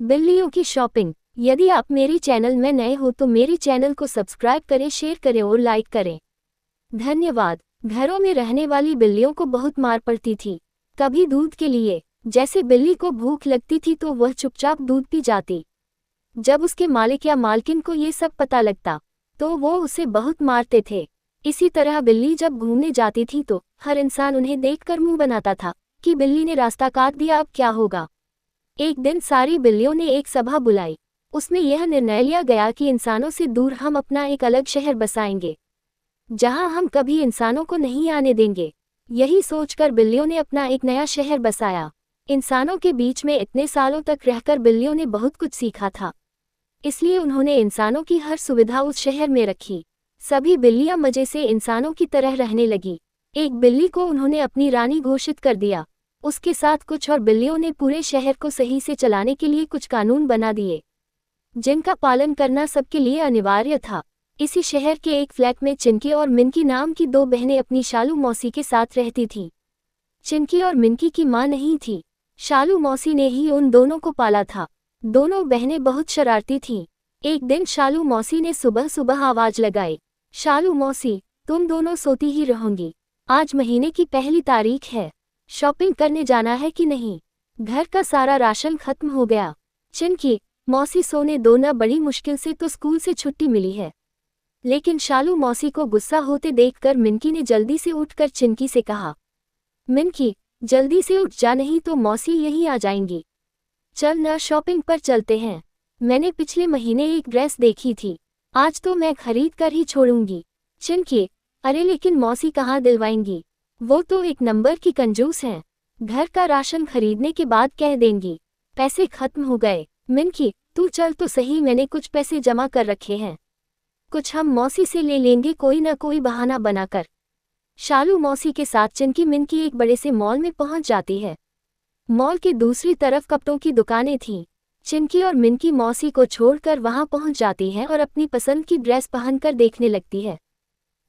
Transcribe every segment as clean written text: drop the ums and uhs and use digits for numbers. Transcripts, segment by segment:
बिल्लियों की शॉपिंग। यदि आप मेरी चैनल में नए हो तो मेरी चैनल को सब्सक्राइब करें, शेयर करें और लाइक करें। धन्यवाद। घरों में रहने वाली बिल्लियों को बहुत मार पड़ती थी। कभी दूध के लिए, जैसे बिल्ली को भूख लगती थी तो वह चुपचाप दूध पी जाती। जब उसके मालिक या मालकिन को ये सब पता लगता तो वो उसे बहुत मारते थे। इसी तरह बिल्ली जब घूमने जाती थी तो हर इंसान उन्हें देखकर मुंह बनाता था कि बिल्ली ने रास्ता काट दिया, अब क्या होगा। एक दिन सारी बिल्लियों ने एक सभा बुलाई। उसमें यह निर्णय लिया गया कि इंसानों से दूर हम अपना एक अलग शहर बसाएंगे, जहां हम कभी इंसानों को नहीं आने देंगे। यही सोचकर बिल्लियों ने अपना एक नया शहर बसाया। इंसानों के बीच में इतने सालों तक रहकर बिल्लियों ने बहुत कुछ सीखा था, इसलिए उन्होंने इंसानों की हर सुविधा उस शहर में रखी। सभी बिल्लियां मजे से इंसानों की तरह रहने लगी। एक बिल्ली को उन्होंने अपनी रानी घोषित कर दिया। उसके साथ कुछ और बिल्लियों ने पूरे शहर को सही से चलाने के लिए कुछ कानून बना दिए, जिनका पालन करना सबके लिए अनिवार्य था। इसी शहर के एक फ्लैट में चिंकी और मिनकी नाम की दो बहनें अपनी शालू मौसी के साथ रहती थीं। चिंकी और मिनकी की मां नहीं थी, शालू मौसी ने ही उन दोनों को पाला था। दोनों बहनें बहुत शरारती थीं। एक दिन शालू मौसी ने सुबह सुबह आवाज लगाई, शालू मौसी, तुम दोनों सोती ही रहोगी। आज महीने की पहली तारीख है, शॉपिंग करने जाना है कि नहीं? घर का सारा राशन खत्म हो गया। चिंकी, मौसी सोने दो न, बड़ी मुश्किल से तो स्कूल से छुट्टी मिली है। लेकिन शालू मौसी को गुस्सा होते देखकर मिनकी ने जल्दी से उठकर चिंकी से कहा, मिनकी, जल्दी से उठ जा, नहीं तो मौसी यहीं आ जाएंगी। चल न, शॉपिंग पर चलते हैं। मैंने पिछले महीने एक ड्रेस देखी थी, आज तो मैं खरीद कर ही छोड़ूंगी। चिंकी, अरे लेकिन मौसी कहाँ दिलवाएंगी, वो तो एक नंबर की कंजूस हैं। घर का राशन खरीदने के बाद कह देंगी पैसे खत्म हो गए। मिनकी, तू चल तो सही, मैंने कुछ पैसे जमा कर रखे हैं, कुछ हम मौसी से ले लेंगे कोई न कोई बहाना बनाकर। शालू मौसी के साथ चिंकी मिनकी एक बड़े से मॉल में पहुंच जाती है। मॉल के दूसरी तरफ कपड़ों की दुकानें थीं। चिंकी और मिनकी मौसी को छोड़कर वहां पहुंच जाती हैं और अपनी पसंद की ड्रेस पहनकर देखने लगती है।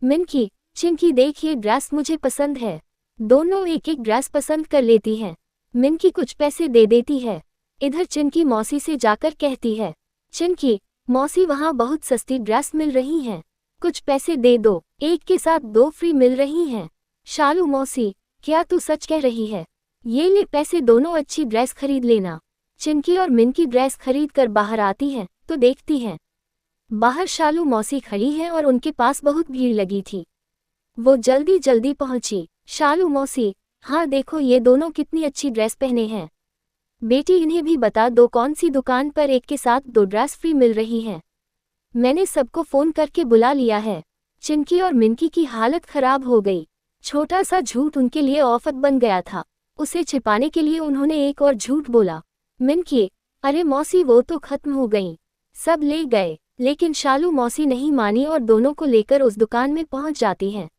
मिनकी, चिंकी देख, ये ड्रेस मुझे पसंद है। दोनों एक एक ड्रेस पसंद कर लेती हैं। मिनकी कुछ पैसे दे देती है। इधर चिंकी मौसी से जाकर कहती है, चिंकी, मौसी वहाँ बहुत सस्ती ड्रेस मिल रही हैं, कुछ पैसे दे दो, एक के साथ दो फ्री मिल रही हैं। शालू मौसी, क्या तू सच कह रही है? ये ले पैसे, दोनों अच्छी ड्रेस खरीद लेना। चिंकी और मिनकी ड्रेस खरीद कर बाहर आती हैं तो देखती हैं बाहर शालू मौसी खड़ी हैं और उनके पास बहुत भीड़ लगी थी। वो जल्दी जल्दी पहुंची। शालू मौसी, हाँ देखो ये दोनों कितनी अच्छी ड्रेस पहने हैं। बेटी इन्हें भी बता दो कौन सी दुकान पर एक के साथ दो ड्रेस फ्री मिल रही हैं। मैंने सबको फोन करके बुला लिया है। चिंकी और मिनकी की हालत खराब हो गई। छोटा सा झूठ उनके लिए औफत बन गया था। उसे छिपाने के लिए उन्होंने एक और झूठ बोला। मिनकी, अरे मौसी वो तो खत्म हो गई, सब ले गए। लेकिन शालू मौसी नहीं मानी और दोनों को लेकर उस दुकान में पहुंच जाती हैं।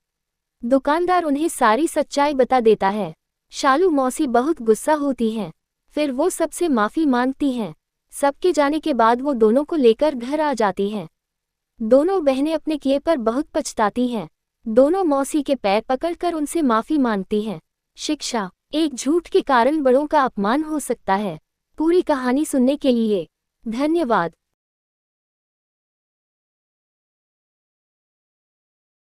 दुकानदार उन्हें सारी सच्चाई बता देता है। शालू मौसी बहुत गुस्सा होती हैं, फिर वो सबसे माफ़ी मांगती हैं। सबके जाने के बाद वो दोनों को लेकर घर आ जाती हैं। दोनों बहनें अपने किए पर बहुत पछताती हैं। दोनों मौसी के पैर पकड़कर उनसे माफ़ी मांगती हैं। शिक्षा, एक झूठ के कारण बड़ों का अपमान हो सकता है। पूरी कहानी सुनने के लिए धन्यवाद।